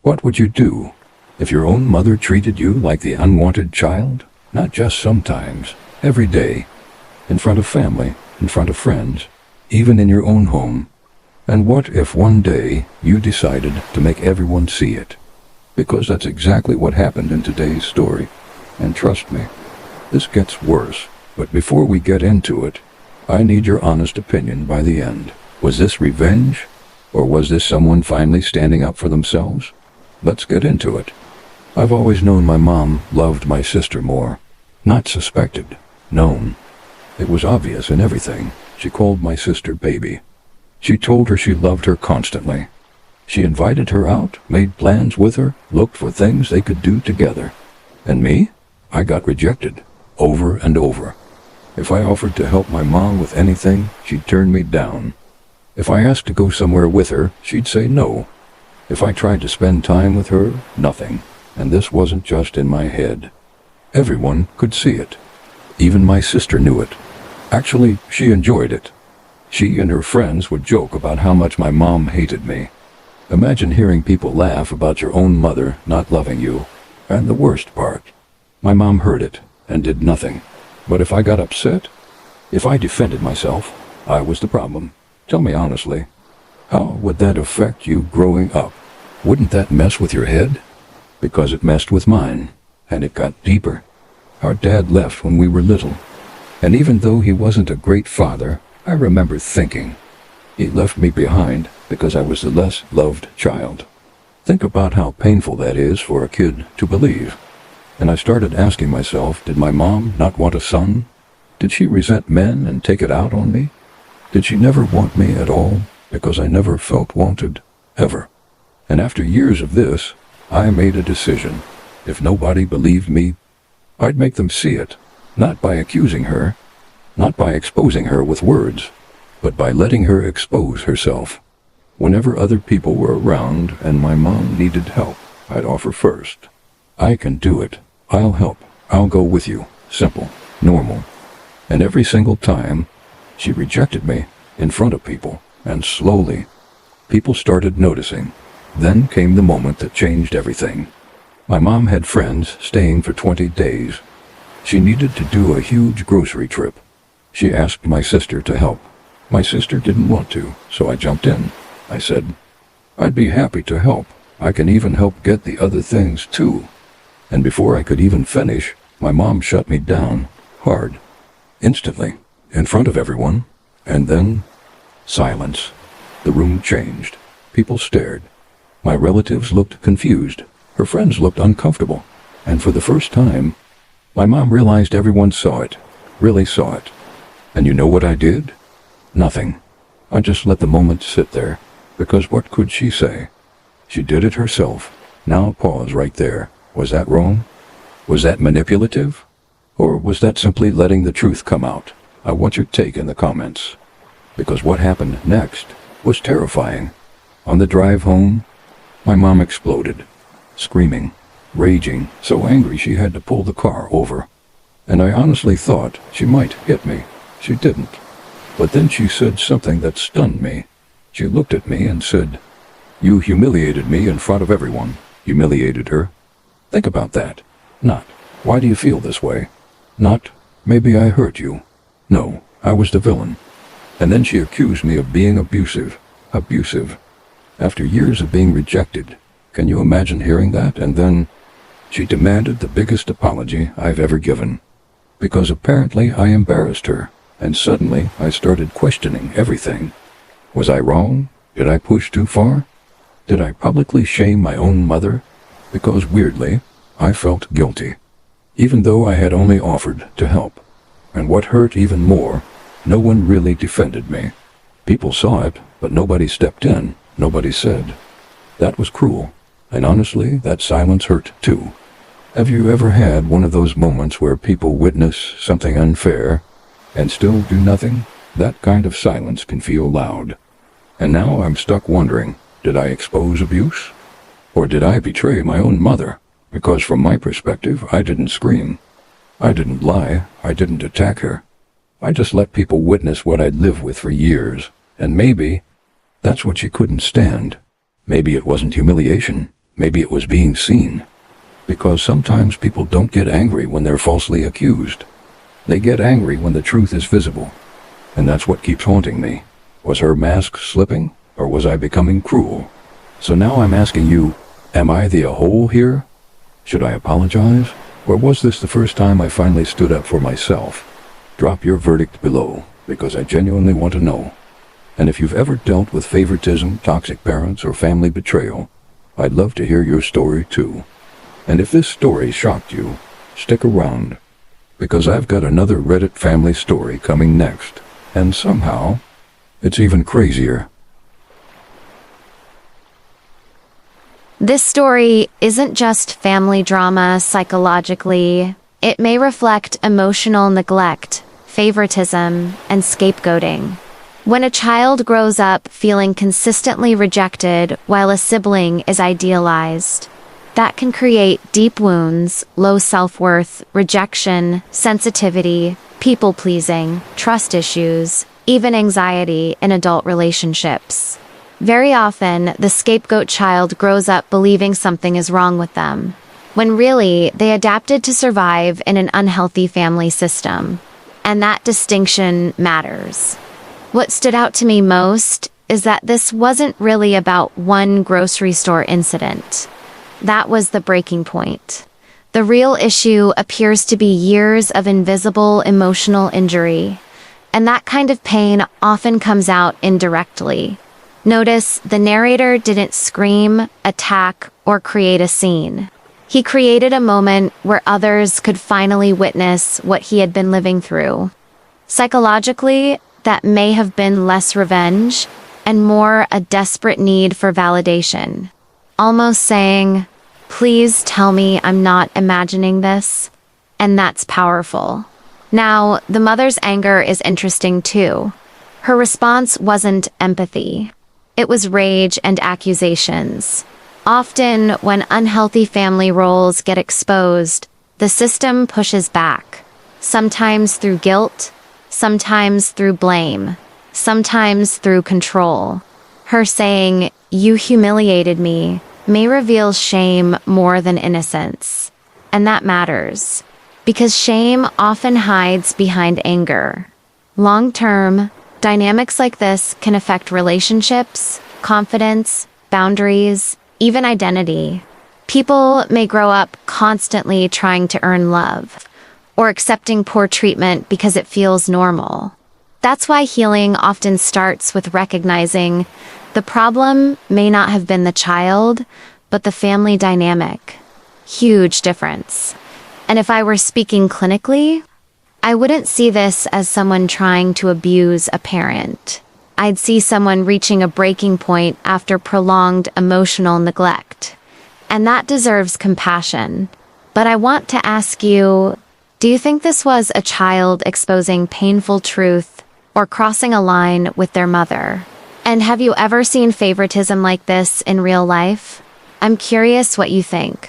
What would you do if your own mother treated you like the unwanted child? Not just sometimes, every day, in front of family, in front of friends, even in your own home. And what if one day you decided to make everyone see it? Because that's exactly what happened in today's story. And trust me, this gets worse. But before we get into it, I need your honest opinion by the end. Was this revenge? Or was this someone finally standing up for themselves? Let's get into it. I've always known my mom loved my sister more. Not suspected, known. It was obvious in everything. She called my sister baby. She told her she loved her constantly. She invited her out, made plans with her, looked for things they could do together. And me? I got rejected, over and over. If I offered to help my mom with anything, she'd turn me down. If I asked to go somewhere with her, she'd say no. If I tried to spend time with her, nothing. And this wasn't just in my head. Everyone could see it. Even my sister knew it. Actually, she enjoyed it. She and her friends would joke about how much my mom hated me. Imagine hearing people laugh about your own mother not loving you. And the worst part, my mom heard it and did nothing. But if I got upset, if I defended myself, I was the problem. Tell me honestly, how would that affect you growing up? Wouldn't that mess with your head? Because it messed with mine, and it got deeper. Our dad left when we were little, and even though he wasn't a great father, I remember thinking, he left me behind because I was the less loved child. Think about how painful that is for a kid to believe. And I started asking myself, did my mom not want a son? Did she resent men and take it out on me? Did she never want me at all because I never felt wanted, ever? And after years of this, I made a decision. If nobody believed me, I'd make them see it, not by accusing her, not by exposing her with words, but by letting her expose herself. Whenever other people were around and my mom needed help, I'd offer first. I can do it. I'll help. I'll go with you. Simple. Normal. And every single time, she rejected me in front of people, and slowly, people started noticing. Then came the moment that changed everything. My mom had friends staying for 20 days. She needed to do a huge grocery trip. She asked my sister to help. My sister didn't want to, so I jumped in. I said, I'd be happy to help. I can even help get the other things too. And before I could even finish, my mom shut me down, hard, instantly, in front of everyone. And then, silence. The room changed. People stared. My relatives looked confused. Her friends looked uncomfortable. And for the first time, my mom realized everyone saw it, really saw it. And you know what I did? Nothing. I just let the moment sit there, because what could she say? She did it herself. Now pause right there. Was that wrong? Was that manipulative? Or was that simply letting the truth come out? I want your take in the comments. Because what happened next was terrifying. On the drive home, my mom exploded, screaming, raging, so angry she had to pull the car over. And I honestly thought she might hit me. She didn't. But then she said something that stunned me. She looked at me and said, "You humiliated me in front of everyone." Humiliated her. Think about that. Not, "Why do you feel this way?" Not, "Maybe I hurt you." No, I was the villain. And then she accused me of being abusive. Abusive. After years of being rejected. Can you imagine hearing that? And then she demanded the biggest apology I've ever given. Because apparently I embarrassed her. And suddenly I started questioning everything. Was I wrong? Did I push too far? Did I publicly shame my own mother? Because weirdly, I felt guilty. Even though I had only offered to help. And what hurt even more, no one really defended me. People saw it, but nobody stepped in. Nobody said. That was cruel. And honestly, that silence hurt too. Have you ever had one of those moments where people witness something unfair and still do nothing? That kind of silence can feel loud. And now I'm stuck wondering, did I expose abuse? Or did I betray my own mother? Because from my perspective, I didn't scream. I didn't lie. I didn't attack her. I just let people witness what I'd lived with for years. And maybe that's what she couldn't stand. Maybe it wasn't humiliation. Maybe it was being seen. Because sometimes people don't get angry when they're falsely accused. They get angry when the truth is visible. And that's what keeps haunting me. Was her mask slipping, or was I becoming cruel? So now I'm asking you, am I the a-hole here? Should I apologize? Or was this the first time I finally stood up for myself? Drop your verdict below, because I genuinely want to know. And if you've ever dealt with favoritism, toxic parents, or family betrayal, I'd love to hear your story too. And if this story shocked you, stick around, because I've got another Reddit family story coming next, and somehow, it's even crazier. This story isn't just family drama psychologically. It may reflect emotional neglect, favoritism, and scapegoating. When a child grows up feeling consistently rejected while a sibling is idealized, that can create deep wounds, low self-worth, rejection, sensitivity, people-pleasing, trust issues, even anxiety in adult relationships. Very often, the scapegoat child grows up believing something is wrong with them, when really they adapted to survive in an unhealthy family system. And that distinction matters. What stood out to me most is that this wasn't really about one grocery store incident. That was the breaking point. The real issue appears to be years of invisible emotional injury, and that kind of pain often comes out indirectly. Notice the narrator didn't scream, attack, or create a scene. He created a moment where others could finally witness what he had been living through. Psychologically, that may have been less revenge and more a desperate need for validation. Almost saying, "Please tell me I'm not imagining this." And that's powerful. Now, the mother's anger is interesting too. Her response wasn't empathy. It was rage and accusations. Often, when unhealthy family roles get exposed, the system pushes back. Sometimes through guilt, sometimes through blame, sometimes through control. Her saying, "You humiliated me," may reveal shame more than innocence. And that matters, because shame often hides behind anger. Long-term, dynamics like this can affect relationships, confidence, boundaries, even identity. People may grow up constantly trying to earn love, or accepting poor treatment because it feels normal. That's why healing often starts with recognizing the problem may not have been the child, but the family dynamic. Huge difference. And if I were speaking clinically, I wouldn't see this as someone trying to abuse a parent. I'd see someone reaching a breaking point after prolonged emotional neglect. And that deserves compassion. But I want to ask you, do you think this was a child exposing painful truth or crossing a line with their mother? And have you ever seen favoritism like this in real life? I'm curious what you think.